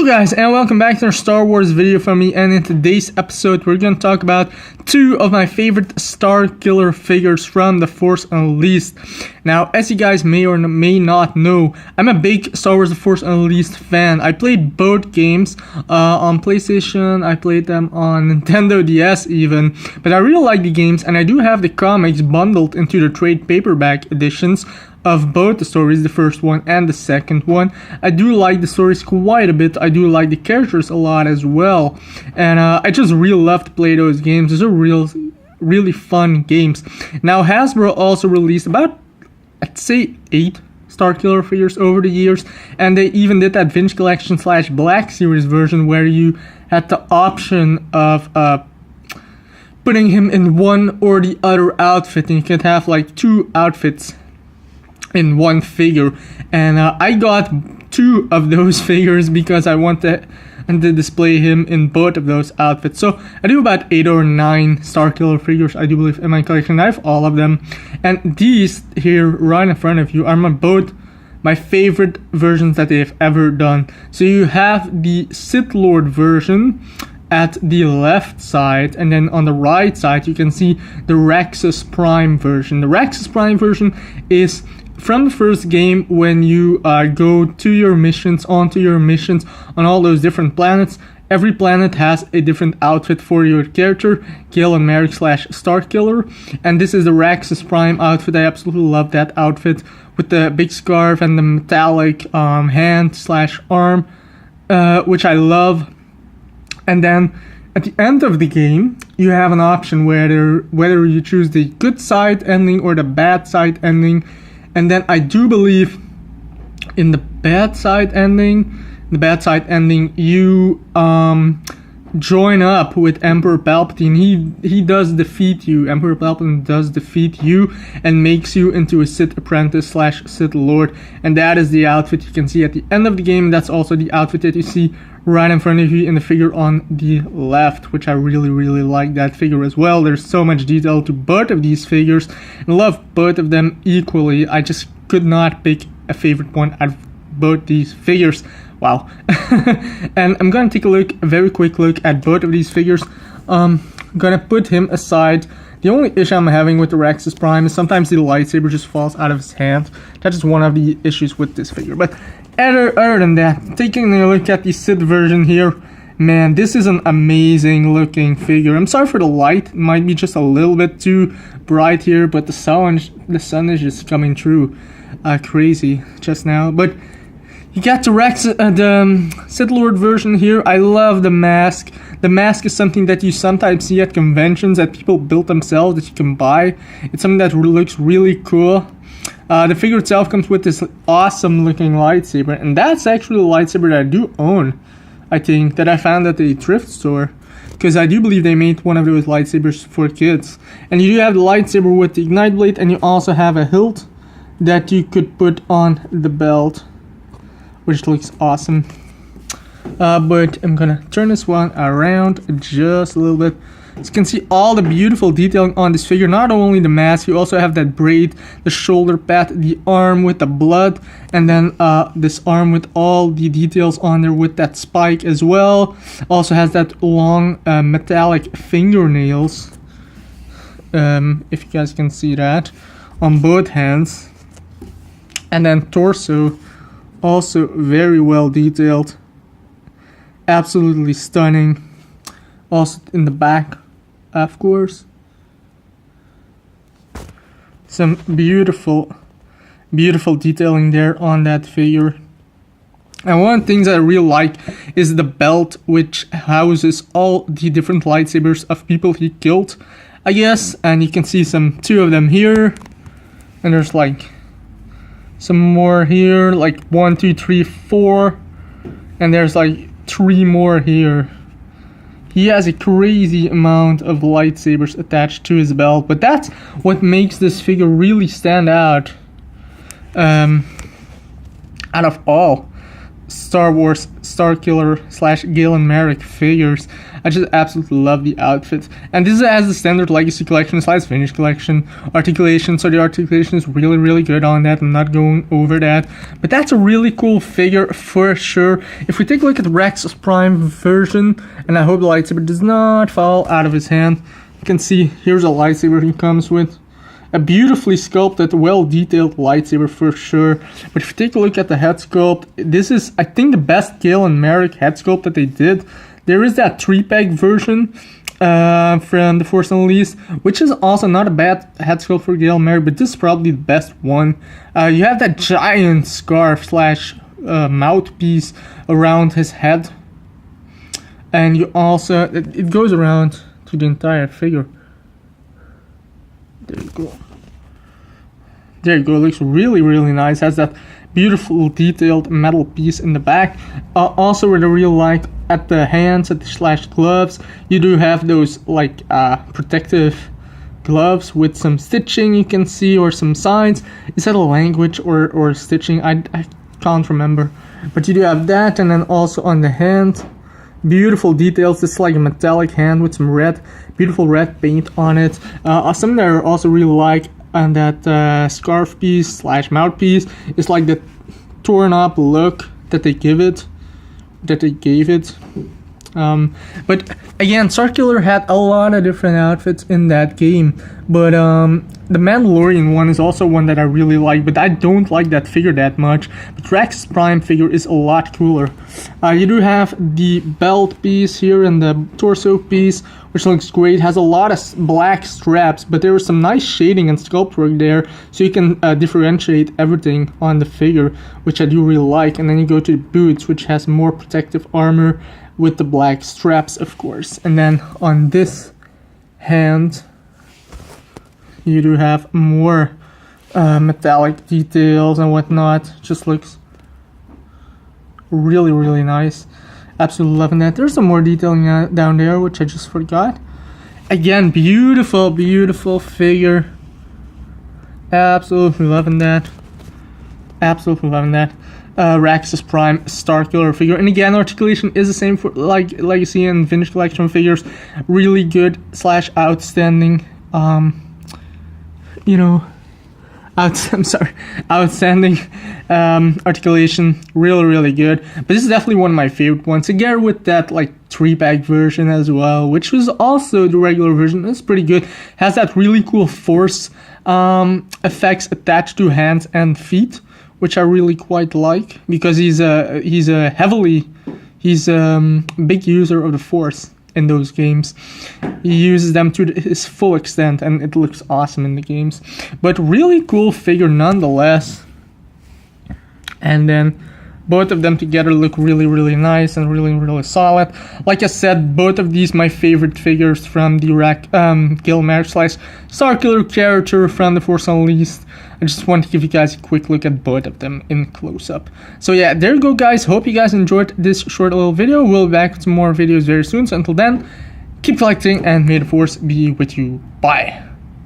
Hello guys, and welcome back to our Star Wars video from me, and in today's episode we're going to talk about two of my favorite Starkiller figures from The Force Unleashed. Now, as you guys may or may not know, I'm a big Star Wars The Force Unleashed fan. I played both games on PlayStation, I played them on Nintendo DS even, but I really like the games, and I do have the comics bundled into the trade paperback editions of both the stories, the first one and the second one. I do like the stories quite a bit. I do like the characters a lot as well, and I just really love to play those games. Those are really fun games. Now, Hasbro also released about, I'd say, 8 Starkiller figures over the years, and they even did that Vintage Collection / Black Series version where you had the option of putting him in one or the other outfit, and you could have like 2 outfits in one figure, and I got 2 of those figures because I wanted to display him in both of those outfits. So I do about 8 or 9 Starkiller figures, I do believe, in my collection. I have all of them, and these here right in front of you are both my favorite versions that they've ever done. So you have the Sith Lord version at the left side, and then on the right side you can see the Raxus Prime version. The Raxus Prime version is from the first game when you go to your missions, onto your missions on all those different planets. Every planet has a different outfit for your character, Galen Marek / Starkiller, and this is the Raxus Prime outfit. I absolutely love that outfit with the big scarf and the metallic hand / arm, which I love. And then at the end of the game, you have an option whether you choose the good side ending or the bad side ending. And then I do believe in the bad side ending, you join up with Emperor Palpatine. He does defeat you. Emperor Palpatine does defeat you and makes you into a Sith apprentice / Sith Lord. And that is the outfit you can see at the end of the game. That's also the outfit that you see right in front of you in the figure on the left, which I really like that figure as well. There's so much detail to both of these figures, and I love both of them equally. I just could not pick a favorite one out of both these figures. Wow. And I'm gonna take a very quick look at both of these figures. I'm gonna put him aside. The only issue I'm having with the Raxus Prime is sometimes the lightsaber just falls out of his hand. That is one of the issues with this figure. But other than that, taking a look at the Sith version here, man, this is an amazing looking figure. I'm sorry for the light, it might be just a little bit too bright here, but the sun is just coming through crazy just now. But you got the Sith Lord version here. I love the mask. The mask is something that you sometimes see at conventions that people build themselves that you can buy. It's something that looks really cool. The figure itself comes with this awesome looking lightsaber, and that's actually a lightsaber that I do own, I think, that I found at a thrift store, because I do believe they made one of those lightsabers for kids. And you do have the lightsaber with the ignite blade, and you also have a hilt that you could put on the belt, which looks awesome. But I'm gonna turn this one around just a little bit. So you can see all the beautiful detailing on this figure. Not only the mask, you also have that braid, the shoulder pad, the arm with the blood, and then this arm with all the details on there with that spike as well. Also has that long metallic fingernails, if you guys can see that, on both hands. And then torso, also very well detailed, absolutely stunning. Also in the back, of course, some beautiful detailing there on that figure. And one of the things I really like is the belt, which houses all the different lightsabers of people he killed, I guess. And you can see 2 of them here, and there's like some more here, like 1, 2, 3, 4, and there's like 3 more here. He has a crazy amount of lightsabers attached to his belt, but that's what makes this figure really stand out of all Star Wars Starkiller / Galen Marek figures. I just absolutely love the outfit. And this has the standard Legacy Collection / Finish Collection articulation, so the articulation is really, really good on that. I'm not going over that. But that's a really cool figure for sure. If we take a look at the Raxus Prime version, and I hope the lightsaber does not fall out of his hand, you can see here's a lightsaber he comes with. A beautifully sculpted, well-detailed lightsaber for sure. But if you take a look at the head sculpt, this is, I think, the best Galen Marek head sculpt that they did. There is that 3-pack version from The Force Unleashed, which is also not a bad head sculpt for Galen Marek, but this is probably the best one. You have that giant scarf / mouthpiece around his head. And you also, it goes around to the entire figure. There you go. There you go. It looks really, really nice. Has that beautiful detailed metal piece in the back. Also, what I really like at the hands, at the / gloves, you do have those like protective gloves with some stitching you can see, or some signs. Is that a language or stitching? I can't remember. But you do have that, and then also on the hand, beautiful details. It's like a metallic hand with some red, beautiful red paint on it. Something that I also really like, and that scarf piece / mouthpiece is like the torn up look that they gave it. But again, Starkiller had a lot of different outfits in that game, but the Mandalorian one is also one that I really like, but I don't like that figure that much. But Raxus Prime figure is a lot cooler. You do have the belt piece here and the torso piece, which looks great. Has a lot of black straps, but there is some nice shading and sculpt work there, so you can differentiate everything on the figure, which I do really like. And then you go to the boots, which has more protective armor with the black straps, of course. And then on this hand, you do have more metallic details and whatnot. Just looks really, really nice. Absolutely loving that. There's some more detailing down there, which I just forgot. Again, beautiful, beautiful figure. Absolutely loving that. Absolutely loving that. Raxus Prime Starkiller figure, and again, articulation is the same for like Legacy and Vintage Collection figures. Really good / outstanding. Outstanding articulation. Really, really good. But this is definitely one of my favorite ones. Again, with that like 3-pack version as well, which was also the regular version. It's pretty good. Has that really cool force effects attached to hands and feet, which I really quite like, because he's a big user of the Force in those games. He uses them to his full extent, and it looks awesome in the games. But really cool figure nonetheless. And then both of them together look really, really nice and really, really solid. Like I said, both of these my favorite figures from the Galen Marek / Starkiller character from The Force Unleashed. I just want to give you guys a quick look at both of them in close-up. So yeah, there you go, guys. Hope you guys enjoyed this short little video. We'll be back with some more videos very soon. So until then, keep collecting, and may the Force be with you. Bye.